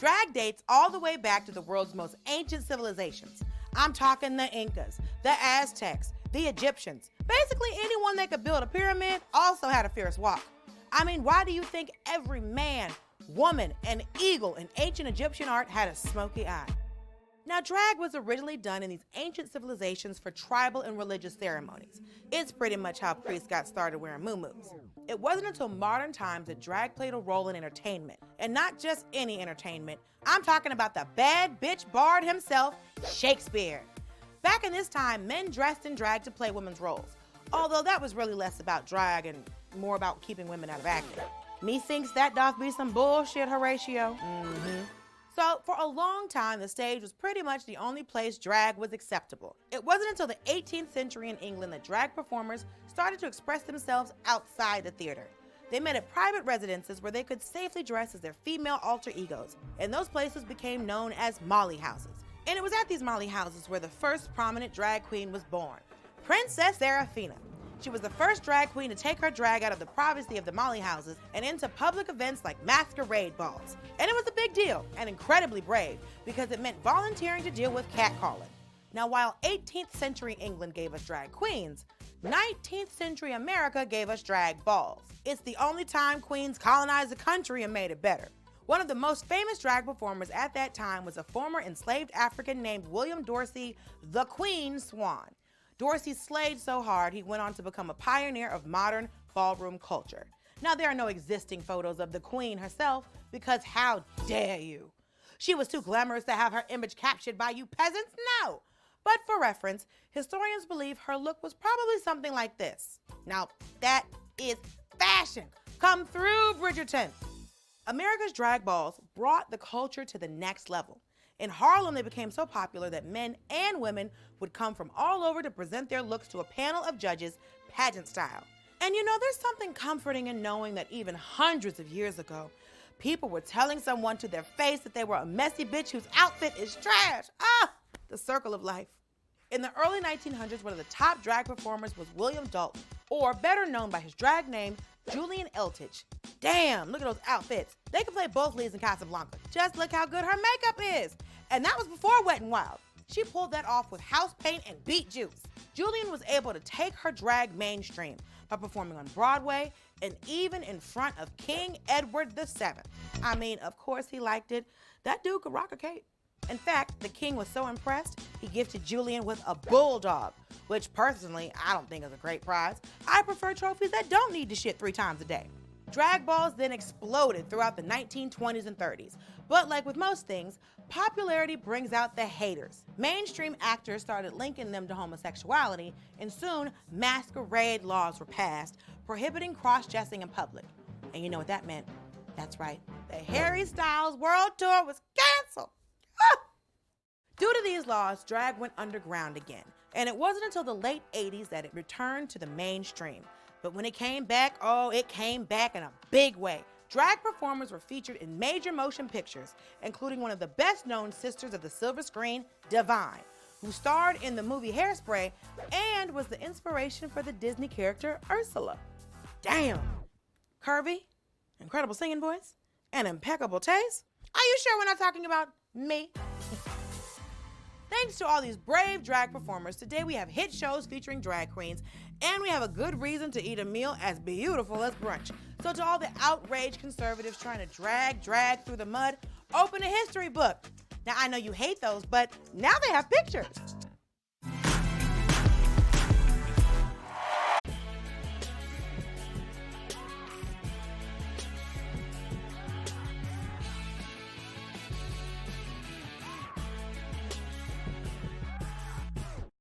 Drag dates all the way back to the world's most ancient civilizations. I'm talking the Incas, the Aztecs, the Egyptians. Basically, anyone that could build a pyramid also had a fierce walk. I mean, why do you think every man, woman, and eagle in ancient Egyptian art had a smoky eye? Now, drag was originally done in these ancient civilizations for tribal and religious ceremonies. It's pretty much how priests got started wearing muumuus. It wasn't until modern times that drag played a role in entertainment. And not just any entertainment. I'm talking about the bad bitch bard himself, Shakespeare. Back in this time, men dressed in drag to play women's roles. Although that was really less about drag and more about keeping women out of acting. Methinks that doth be some bullshit, Horatio. So for a long time, the stage was pretty much the only place drag was acceptable. It wasn't until the 18th century in England that drag performers started to express themselves outside the theater. They met at private residences where they could safely dress as their female alter egos, and those places became known as Molly houses. And it was at these Molly houses where the first prominent drag queen was born, Princess Seraphina. She was the first drag queen to take her drag out of the privacy of the Molly houses and into public events like masquerade balls. And it was a big deal and incredibly brave because it meant volunteering to deal with catcalling. Now, while 18th century England gave us drag queens, 19th century America gave us drag balls. It's the only time queens colonized the country and made it better. One of the most famous drag performers at that time was a former enslaved African named William Dorsey, the Queen Swan. Dorsey slayed so hard, he went on to become a pioneer of modern ballroom culture. Now, there are no existing photos of the queen herself because how dare you? She was too glamorous to have her image captured by you peasants? No. But for reference, historians believe her look was probably something like this. Now, that is fashion. Come through, Bridgerton. America's drag balls brought the culture to the next level. In Harlem, they became so popular that men and women would come from all over to present their looks to a panel of judges, pageant style. And you know, there's something comforting in knowing that even hundreds of years ago, people were telling someone to their face that they were a messy bitch whose outfit is trash. The circle of life. In the early 1900s, one of the top drag performers was William Dalton, or better known by his drag name, Julian Eltich. Damn, look at those outfits. They could play both leads in Casablanca. Just look how good her makeup is. And that was before Wet n Wild. She pulled that off with house paint and beet juice. Julian was able to take her drag mainstream by performing on Broadway and even in front of King Edward VII. I mean, of course he liked it. That dude could rock a cape. In fact, the king was so impressed, he gifted Julian with a bulldog, which personally, I don't think is a great prize. I prefer trophies that don't need to shit 3 times a day. Drag balls then exploded throughout the 1920s and 30s. But like with most things, popularity brings out the haters. Mainstream actors started linking them to homosexuality, and soon masquerade laws were passed prohibiting cross-dressing in public. And you know what that meant? That's right, the Harry Styles World Tour was canceled. Due to these laws, drag went underground again, and it wasn't until the late 80s that it returned to the mainstream. But when it came back, it came back in a big way. Drag performers were featured in major motion pictures, including one of the best-known sisters of the silver screen, Divine, who starred in the movie Hairspray and was the inspiration for the Disney character Ursula. Damn! Curvy, incredible singing voice, and impeccable taste? Are you sure we're not talking about me? Thanks to all these brave drag performers, today we have hit shows featuring drag queens, and we have a good reason to eat a meal as beautiful as brunch. So to all the outraged conservatives trying to drag through the mud, open a history book. Now, I know you hate those, but now they have pictures.